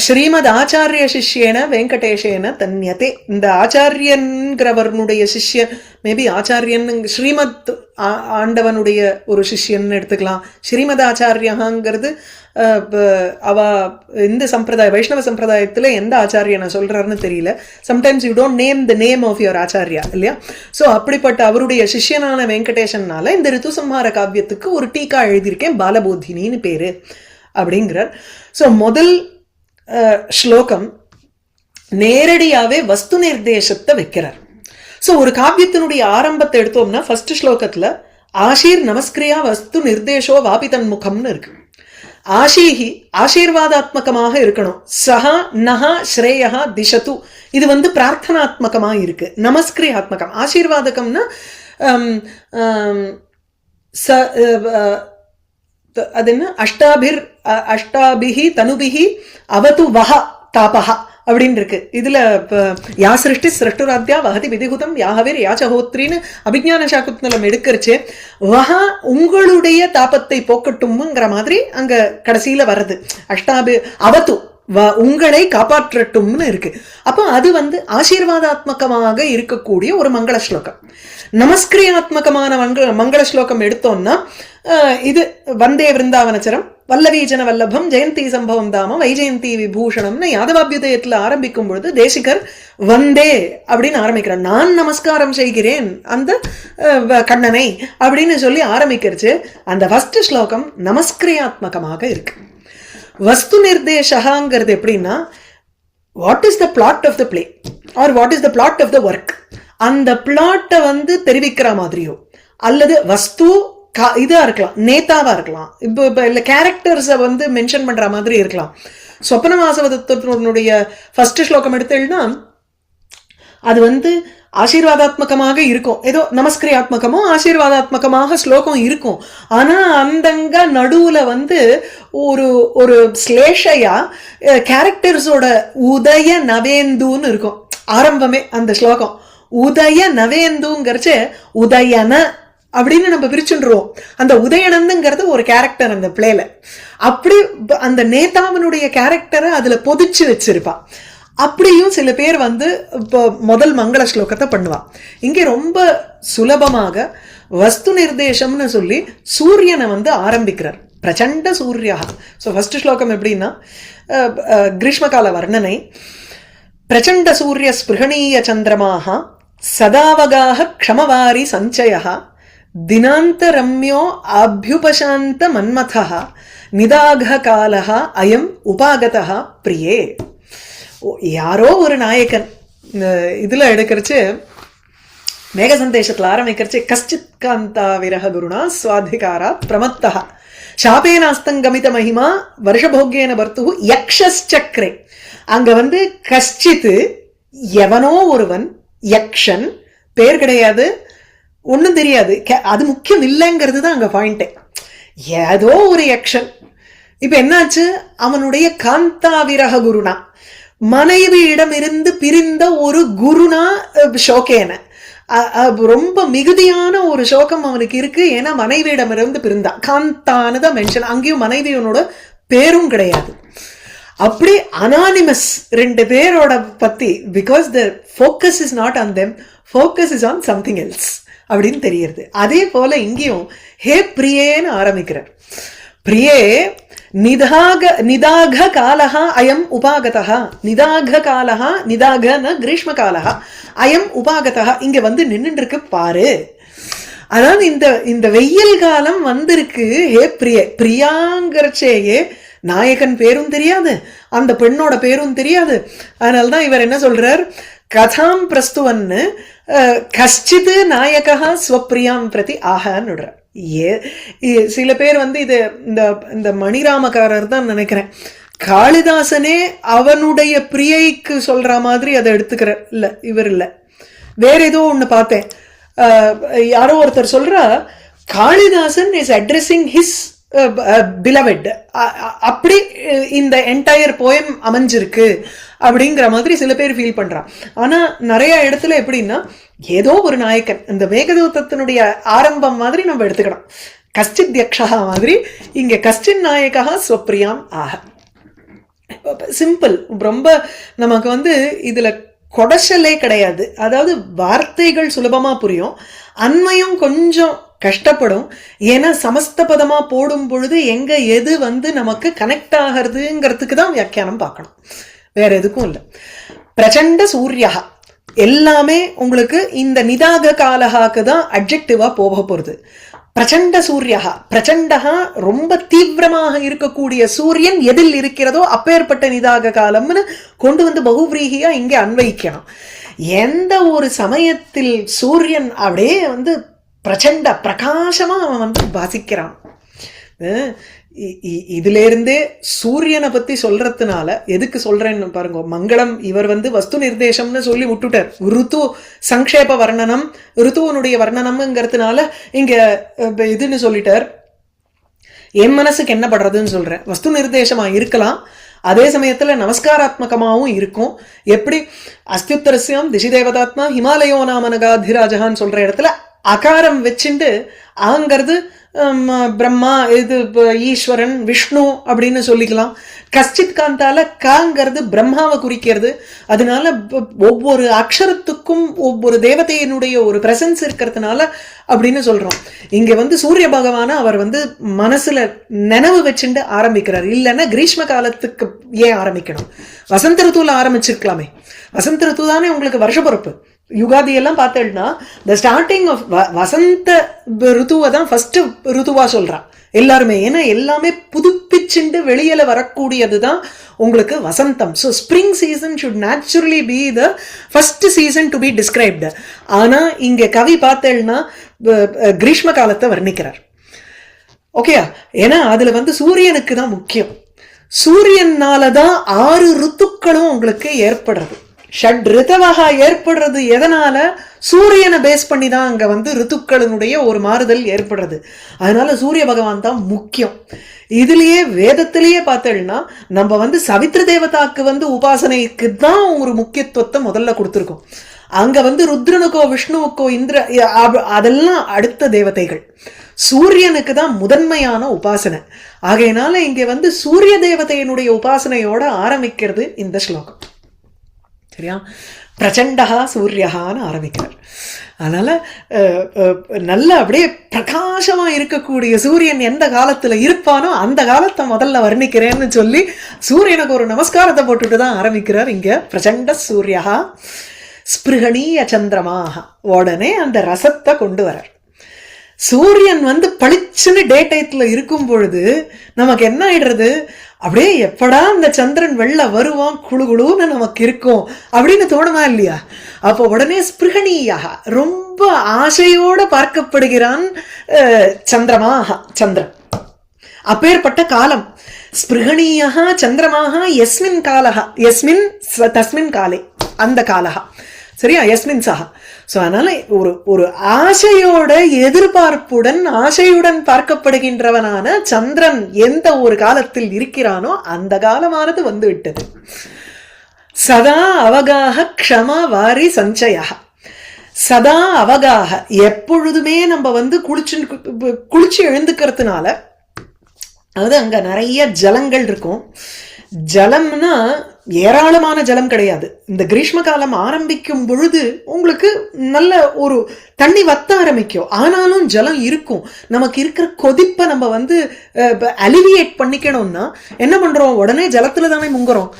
[SPEAKER 1] ஸ்ரீமத் ஆச்சாரிய சிஷ்யேன வெங்கடேஷேன தன்யதே. இந்த ஆச்சாரியன்கிறவனுடைய சிஷ்யன், மேபி ஆச்சாரியன் ஸ்ரீமத் ஆண்டவனுடைய ஒரு சிஷ்யன் எடுத்துக்கலாம். ஸ்ரீமத் ஆச்சாரியங்கிறது அவ இந்த சம்பிரதாய வைஷ்ணவ சம்பிரதாயத்துல எந்த ஆச்சாரியனை சொல்றாருன்னு தெரியல. Sometimes you don't name the name of your ஆச்சாரியா இல்லையா. ஸோ அப்படிப்பட்ட அவருடைய சிஷ்யனான வெங்கடேஷன்னால இந்த ரித்துசம்ஹார காவியத்துக்கு ஒரு டீகா எழுதியிருக்கேன், பாலபோதினின்னு பேரு அப்படிங்கிறார். ஸோ முதல் ஸ்லோகம் நேரடியாவே வஸ்து நிர்தேசத்தை வைக்கிறார். ஸோ ஒரு காவியத்தினுடைய ஆரம்பத்தை எடுத்தோம்னா ஃபர்ஸ்ட் ஸ்லோகத்துல ஆஷீர் நமஸ்கிரியா வஸ்து நிர்தேசோ வாபிதன் முகம்னு இருக்கு. ஆஷீஹி ஆசீர்வாதாத்மகமாக இருக்கணும். சஹா நஹா ஸ்ரேயா திஷத்து, இது வந்து பிரார்த்தனாத்மகமா இருக்கு. நமஸ்கிரியாத்மகம் ஆசீர்வாதகம்னா அது என்ன, அஷ்டாபிஹி தனுபிஹி அவது வஹ தாபஹா அப்படின்னு இருக்கு. இதுல யா சிருஷ்டி சிருஷ்டுராத்யா வஹதி விதிகுதம் யாஹவிர் யாச்சஹோத்ரின்னு அபிஜ்ஞான சாக்குத்னலம் எடுக்கிறச்சு வஹா உங்களுடைய தாபத்தை போக்கட்டும்ங்கிற மாதிரி அங்க கடைசியில வர்றது. அஷ்டாபி அவது உங்களை காப்பாற்றட்டும்னு இருக்கு. அப்போ அது வந்து ஆசீர்வாதாத்மகமாக இருக்கக்கூடிய ஒரு மங்கள ஸ்லோகம். நமஸ்கிரியாத்மகமான மங்கள ஸ்லோகம் எடுத்தோம்னா இது வந்தே விருந்தாவனச்சரம் வல்லவீஜன வல்லபம் ஜெயந்தி சம்பவம் தாமம் வைஜெயந்தி விபூஷணம்னு யாதவாபியுதயத்துல ஆரம்பிக்கும் பொழுது தேசிகர் வந்தே அப்படின்னு ஆரம்பிக்கிறார். நான் நமஸ்காரம் செய்கிறேன் அந்த கண்ணனை அப்படின்னு சொல்லி ஆரம்பிக்கிறச்சு. அந்த ஃபர்ஸ்ட் ஸ்லோகம் நமஸ்கிரியாத்மகமாக இருக்கு. வஸ்து நிர்தேசகாங்கிறது எப்படின்னா what is the plot of the play or what is the plot of the work, அந்த பிளாட்டை வந்து தெரிவிக்கிற மாதிரியோ அல்லது வஸ்து இதா இருக்கலாம், நேதாவா இருக்கலாம், இப்போ இல்ல கேரக்டர்ஸை வந்து மென்ஷன் பண்ற மாதிரி இருக்கலாம். சொப்பன வாசவதத்தினுடைய ஃபர்ஸ்ட் ஸ்லோகம் எடுத்தேன்னா அது வந்து ஆசீர்வாதாத்மகமாக இருக்கும், ஏதோ நமஸ்கிரியாத்மகமோ ஆசீர்வாதாத்மகமாக ஸ்லோகம் இருக்கும். ஆனா அந்தங்க நடுவுல வந்து ஒரு ஒரு ஸ்லேஷையா கேரக்டர்ஸோட உதய நவேந்துன்னு இருக்கும் ஆரம்பமே. அந்த ஸ்லோகம் உதய நவேந்துங்கிறச்சு உதயன அப்படின்னு நம்ம பிரிச்சுருவோம். அந்த உதயனந்துங்கிறது ஒரு கேரக்டர் அந்த பிளேல. அப்படி அந்த நேதாவனுடைய கேரக்டரை அதுல பொதிச்சு வச்சிருப்பா. அப்படியும் சில பேர் வந்து இப்போ முதல் மங்கள ஸ்லோகத்தை பண்ணுவா. இங்கே ரொம்ப சுலபமாக வஸ்து நிர்தேசம்னு சொல்லி சூரியனை வந்து ஆரம்பிக்கிறார். பிரச்சண்ட சூர்யா. ஸோ ஃபர்ஸ்ட் ஸ்லோகம் எப்படின்னா கிரீஷ்மகால வர்ணனை. பிரச்சண்ட சூரிய ஸ்பிருகணீய சந்திரமாக சதாவகாக க்ஷமவாரி சஞ்சய தினாந்த ரம்யோ அபியுபசாந்த மன்மதா நிதாக காலா அயம் உபாகதா பிரியே. யாரோ ஒரு நாயகன் இதுல எடுக்கிறச்சு மேக சந்தேசத்துல ஆரம்பிக்கிறச்சு கஷ்டித் காந்தா விரக குருணா சுவாதிகாரா பிரமத்தா சாபேனாஸ்தங்கமித மகிமா வருஷபோக்கியன பர்த்து யக்ஷச்சக்ரே. அங்க வந்து கஷ்டித்து எவனோ ஒருவன், யக்ஷன் பேர் கிடையாது, ஒன்னும் தெரியாது, அது முக்கியம் இல்லைங்கிறது தான் அங்க பாயிண்டே. ஏதோ ஒரு யக்ஷன். இப்ப என்னாச்சு, அவனுடைய காந்தா விரக குருணா மனைவியிடம் இருந்து பிரிந்த ஒரு குருனா ஷோகேன ரொம்ப மிகுதியான ஒரு சோகம் அவனுக்கு இருக்கு. ஏன்னா மனைவியிடமிருந்து பிரிந்தா. காந்தானதான் மென்ஷன், அங்கேயும் மனைவியனோட பேரும் கிடையாது. அப்படி அனானிமஸ் ரெண்டு பேரோட பத்தி, because the focus is not on them, focus is on something else அப்படின்னு தெரியுது. அதே போல இங்கேயும் ஹே பிரியேன்னு ஆரம்பிக்கிறார். பிரியே நிதாக காலஹா அயம் உபாகதா. நிதாக காலஹா, நிதாகன கிரீஷ்ம காலஹா, அயம் உபாகதா இங்க வந்து நின்றுட்டு இருக்கு பாரு. அதாவது இந்த வெயில் காலம் வந்திருக்கு. ஹே பிரியே, பிரியாங்கிறச்சேயே நாயகன் பேரும் தெரியாது, அந்த பெண்ணோட பேரும் தெரியாது. அதனால்தான் இவர் என்ன சொல்றார், கதாம் பிரஸ்துவன்னு கஷ்டித்து நாயகா ஸ்வப்பிரியாம் பிரதி ஆகன்னு. சில பேர் வந்து இது இந்த மணிராமக்காரர் தான் நினைக்கிறேன், காளிதாசனே அவனுடைய பிரியைக்கு சொல்ற மாதிரி அதை எடுத்துக்கிறார். இல்ல இவர் இல்ல, வேற ஏதோ ஒண்ணு பார்த்தேன். யாரோ ஒருத்தர் சொல்றா காளிதாசன் இஸ் அட்ரெஸிங் ஹிஸ் பிலவெட், அப்படி இந்த என்டையர் போயம் அமைஞ்சிருக்கு அப்படிங்கிற மாதிரி சில பேர் ஃபீல் பண்றான். ஆனா நிறைய இடத்துல எப்படின்னா ஏதோ ஒரு நாயக்கன், இந்த மேகதூதத்தினுடைய ஆரம்பம் மாதிரி நம்ம எடுத்துக்கணும். கஷ்டித் யக்ஷா மாதிரி இங்க கஷ்டின் நாயகா ஸ்வப்பிரியாம் ஆக. சிம்பிள். ரொம்ப நமக்கு வந்து இதுல கொடசலே கிடையாது. அதாவது வார்த்தைகள் சுலபமா புரியும், அன்மையும் கொஞ்சம் கஷ்டப்படும். ஏன்னா சமஸ்த பதமா போடும் பொழுது எங்க எது வந்து நமக்கு கனெக்ட் ஆகிறதுங்கிறதுக்கு தான் வியாக்கியானம் பார்க்கணும், வேற எதுக்கும் இல்லை. பிரச்சண்ட சூர்யா எல்லாமே உங்களுக்கு இந்த நிதாக காலகாக்கு தான் அட்ஜெக்டிவா போக போறது. பிரச்சண்ட சூர்யா, பிரச்சண்டகா ரொம்ப தீவிரமாக இருக்கக்கூடிய சூரியன் எதில் இருக்கிறதோ அப்பேற்பட்ட நிதாக காலம்னு கொண்டு வந்து பகுவிரீகியா இங்கே அன்வைக்கணும். எந்த ஒரு சமயத்தில் சூரியன் அப்படியே வந்து பிரச்சண்ட பிரகாசமா அவன் வந்து பாசிக்கிறான். இதுல இருந்தே சூரியனை பத்தி சொல்றதுனால எதுக்கு சொல்றேன்னு பாருங்க. மங்களம் இவர் வந்து வஸ்து நிர்தேசம்னு சொல்லி விட்டுட்டார். ருத்து சங்கேப வர்ணனம், ருத்துவனுடைய வர்ணனம்ங்கிறதுனால இங்க இதுன்னு சொல்லிட்டார். என் மனசுக்கு என்ன படுறதுன்னு சொல்றேன். வஸ்து நிர்தேசமா இருக்கலாம், அதே சமயத்துல நமஸ்காராத்மகமாவும் இருக்கும். எப்படி அஸ்தியுத்தரஸ்யம் திசி தேவதாத்மா ஹிமாலயோ நாமனகாதிராஜகான்னு சொல்ற இடத்துல அகாரம் வச்சுண்டு ஆங்கிறது பிரம்மா, இது ஈஸ்வரன் விஷ்ணு அப்படின்னு சொல்லிக்கலாம். கஷ்டித் காந்தால காங்கிறது பிரம்மாவை குறிக்கிறது. அதனால ஒவ்வொரு அக்ஷரத்துக்கும் ஒவ்வொரு தேவதையினுடைய ஒரு பிரசன்ஸ் இருக்கிறதுனால அப்படின்னு சொல்றோம். இங்க வந்து சூரிய பகவான அவர் வந்து மனசுல நினைவு வச்சுட்டு ஆரம்பிக்கிறார். இல்லைன்னா கிரீஷ்ம காலத்துக்கு ஏன் ஆரம்பிக்கணும், வசந்த ருத்துவல ஆரம்பிச்சிருக்கலாமே. வசந்த ருத்து தானே உங்களுக்கு வருஷ பொறுப்பு. யுகாதி எல்லாம் பார்த்தேன்னா த ஸ்டார்டிங் ஆஃப் வசந்த ருத்துவை தான் ஃபர்ஸ்ட் ருத்துவா சொல்றான். எல்லாருமே. ஏன்னா எல்லாமே புதுப்பிச்சுண்டு வெளியில வரக்கூடியதுதான் உங்களுக்கு வசந்தம். So spring season should naturally be the first season to be described. ஆனா இங்க கவி பார்த்தேன்னா கிரீஷ்ம காலத்தை வர்ணிக்கிறார். ஓகேயா? ஏன்னா அதுல சூரியனுக்கு தான் முக்கியம். சூரியனாலதான் 6 ருத்துக்களும் உங்களுக்கு ஏற்படுறது. ஷட் ரிதவக ஏற்படுறது எதனால? சூரியனை பேஸ் பண்ணி தான் அங்க ரித்துக்களினுடைய ஒரு மாறுதல் ஏற்படுறது. அதனால சூரிய பகவான் தான் முக்கியம். இதுலயே வேதத்திலேயே பார்த்தேன்னா நம்ம சவித்ர தேவதாக்கு உபாசனைக்கு தான் ஒரு முக்கியத்துவத்தை முதல்ல கொடுத்துருக்கோம். அங்க ருத்ரனுக்கோ விஷ்ணுவுக்கோ இந்திர அதெல்லாம் அடுத்த தேவதைகள். சூரியனுக்கு தான் முதன்மையான உபாசனை. ஆகையினால இங்க சூரிய தேவதையினுடைய உபாசனையோட ஆரம்பிக்கிறது இந்த ஸ்லோகம். சரியா? பிரச்சண்டகா சூரியகான்னு ஆரம்பிக்கிறார். அதனால நல்ல அப்படியே பிரகாசமா இருக்கக்கூடிய சூரியன் எந்த காலத்துல இருப்பானோ அந்த காலத்தை முதல்ல வர்ணிக்கிறேன்னு சொல்லி சூரியனுக்கு ஒரு நமஸ்காரத்தை போட்டுட்டு தான் ஆரம்பிக்கிறார் இங்க. பிரச்சண்ட சூரியகா ஸ்பிருகணீய சந்திரமாக. உடனே அந்த ரசத்தை கொண்டு வரார். சூரியன் பளிச்சுன்னு டே டைத்துல இருக்கும் பொழுது நமக்கு என்ன ஆயிடுறது? அப்படியே எப்படா அந்த சந்திரன் வெள்ள வருவான், குழு குழுன்னு நமக்கு இருக்கும் அப்படின்னு தோணுமா இல்லையா? அப்போ உடனே ஸ்பிருகணீயாக ரொம்ப ஆசையோட பார்க்கப்படுகிறான் சந்திரமாக, சந்திரன். அப்பேற்பட்ட காலம் ஸ்பிருகணீயா சந்திரமாக எஸ்மின் காலகா, எஸ்மின் தஸ்மின் காலே, அந்த காலகா. சரியா? எஸ்மின் சஹா. சோ அதனால ஒரு ஆசையோட எதிர்பார்ப்புடன் ஆசையுடன் பார்க்கப்படுகின்றவனான சந்திரன் எந்த ஒரு காலத்தில் இருக்கிறானோ அந்த காலமானது விட்டது. சதா அவகாக க்ஷம வாரி சஞ்சயா. சதா அவகாக எப்பொழுதுமே நம்ம குளிச்சு எழுந்துக்கிறதுனால, அதாவது அங்க நிறைய ஜலங்கள் இருக்கும். ஜலம்னா ஏராளமான ஜலம் கிடையாது. இந்த கிரீஷ்ம காலம் ஆரம்பிக்கும் பொழுது உங்களுக்கு நல்ல ஒரு தண்ணி வத்த ஆரம்பிக்கும். ஆனாலும் ஜலம் இருக்கும். நமக்கு இருக்கிற கொதிப்பை நம்ம அலிவியேட் பண்ணிக்கணும்னா என்ன பண்றோம்? உடனே ஜலத்துல தானே முங்குறோம்.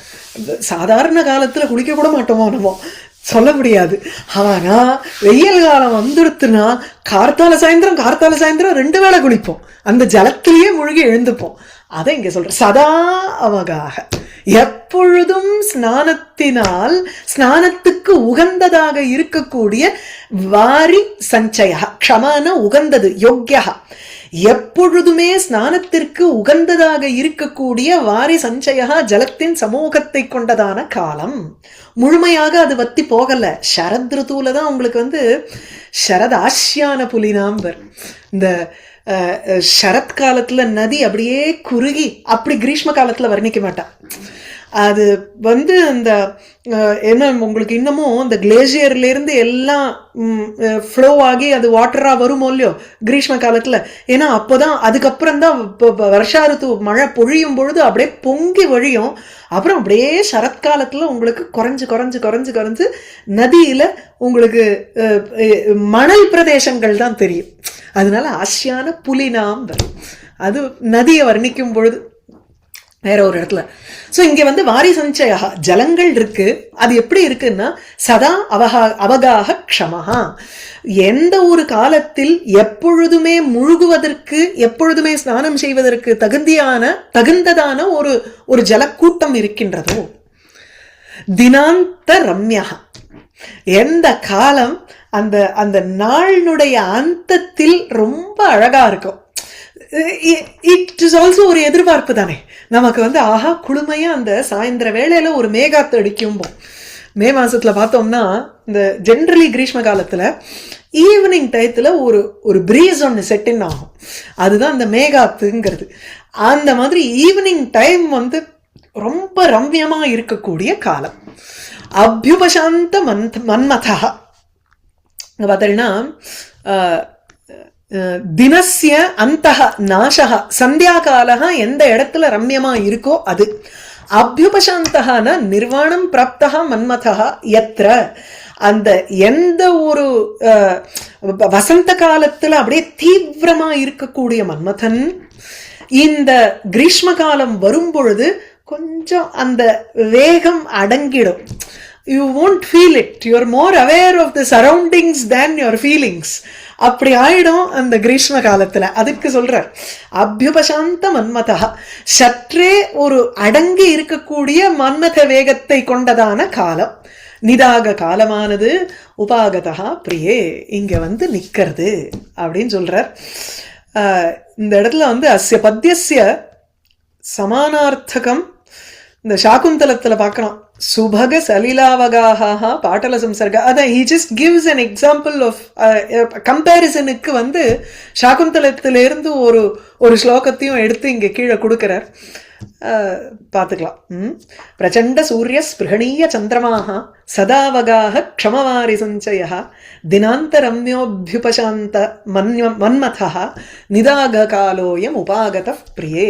[SPEAKER 1] சாதாரண காலத்துல குளிக்க கூட மாட்டோமோ நம்ம சொல்ல முடியாது. ஆனா வெயில் காலம் வந்துடுத்துனா கார்த்தால சாயந்திரம் 2 வேளை குளிப்போம். அந்த ஜலத்திலேயே மூழ்கி எழுந்துப்போம். அதை இங்க சொல்ற சதா அவகாக எப்பொழுதும் ஸ்நானத்தினால் ஸ்நானத்துக்கு உகந்ததாக இருக்கக்கூடிய வாரி சஞ்சய. க்ஷமான உகந்தது, யோக்யா. எப்பொழுதுமே ஸ்நானத்திற்கு உகந்ததாக இருக்கக்கூடிய வாரி சஞ்சயா ஜலத்தின் சமூகத்தை கொண்டதான காலம். முழுமையாக அது வத்தி போகல. சரத் ருத்துவில தான் உங்களுக்கு சரதாசியான புலினாம்பர். இந்த சரத்காலத்துல நதி அப்படியே குறுகி அப்படி கிரீஷ்ம காலத்துல வர்ணிக்க மாட்டா. அது அந்த என்ன உங்களுக்கு இன்னமும் இந்த கிளேசியர்ல இருந்து எல்லாம் ஃப்ளோ ஆகி அது வாட்டரா வருமோ இல்லையோ கிரீஷ்ம காலத்துல. ஏன்னா அப்போதான் அதுக்கப்புறம் தான் வருஷா ருத்து மழை பொழியும் பொழுது அப்படியே பொங்கி வழியும். அப்புறம் அப்படியே சரத்காலத்துல உங்களுக்கு குறைஞ்சு குறைஞ்சு குறைஞ்சு குறைஞ்சு நதியில உங்களுக்கு மணல் பிரதேசங்கள் தான் தெரியும். அதனால ஆசியான புலினாம் அது நதியை வர்ணிக்கும் பொழுது வேற ஒரு இடத்துல. சோ இங்க வாரி சஞ்சயா ஜலங்கள் இருக்கு. அது எப்படி இருக்குன்னா சதா அவகாக க்ஷமஹா. எந்த ஒரு காலத்தில் எப்பொழுதுமே முழுகுவதற்கு எப்பொழுதுமே ஸ்நானம் செய்வதற்கு தகுந்ததான ஒரு ஜலக்கூட்டம் இருக்கின்றதோ. தினாந்த ரம்யா. எந்த காலம் அந்த அந்த நாளினுடைய அந்தத்தில் ரொம்ப அழகா இருக்கும். இட் இஸ் ஆல்சோ ஒரு எதிர்பார்ப்பு தானே நமக்கு. ஆஹா குளுமையா அந்த சாயந்தர வேளையில ஒரு மேகாத்து அடிக்கும். மே மாசத்துல பார்த்தோம்னா இந்த ஜென்ரலி கிரீஷ்ம காலத்துல ஈவினிங் டயத்துல ஒரு பிரீஸ் ஒன்று செட்டின் ஆகும். அதுதான் அந்த மேகாத்துங்கிறது. அந்த மாதிரி ஈவினிங் டைம் ரொம்ப ரம்யமா இருக்கக்கூடிய காலம். அபியுபசாந்த மன்மதா. பார்த்தீங்கன்னா தினசிய அந்தஹ நாசக சந்தியா காலக எந்த இடத்துல ரம்யமா இருக்கோ அது. அபியுபசாந்தகன நிர்வாணம் பிராப்தா மன்மதா யத்ர. அந்த எந்த ஒரு வசந்த காலத்துல அப்படியே தீவிரமா இருக்கக்கூடிய மன்மதன் இந்த கிரீஷ்ம காலம் வரும் பொழுது கொஞ்சம் அந்த வேகம் அடங்கிடும். You won't feel it. You're more aware of the surroundings than your feelings. அப்படி ஆயிடும் அந்த கிரீஷ்ம காலத்துல. அதுக்கு சொல்றார் அபியுபசாந்த மன்மதா, சற்றே ஒரு அடங்கி இருக்கக்கூடிய மன்மத வேகத்தை கொண்டதான காலம். நிதாக காலமானது உபாகதா பிரியே, இங்க வந்து நிக்கிறது அப்படின்னு சொல்றார். இந்த இடத்துல வந்து அஸ்ய பத்தியஸ்ய சமானார்த்தகம் இந்த சாகுந்தலத்துல பார்க்கலாம். சுபக சலிலாவகாஹா பாட்டல சம்சர்க. அதான் he just gives an example of கம்பேரிசனுக்கு வந்து சாகுந்தலத்திலிருந்து ஒரு ஸ்லோகத்தையும் எடுத்து இங்க கீழே கொடுக்கிறார். பார்த்துக்கலாம். பிரச்சண்ட சூரிய ஸ்பிருகணீய சந்திரமாக சதாவகாக க்ஷமவாரி சஞ்சய தினாந்த ரம்யோபியுபசாந்த மன்மதா நிதாக காலோயம் உபாகத பிரியே.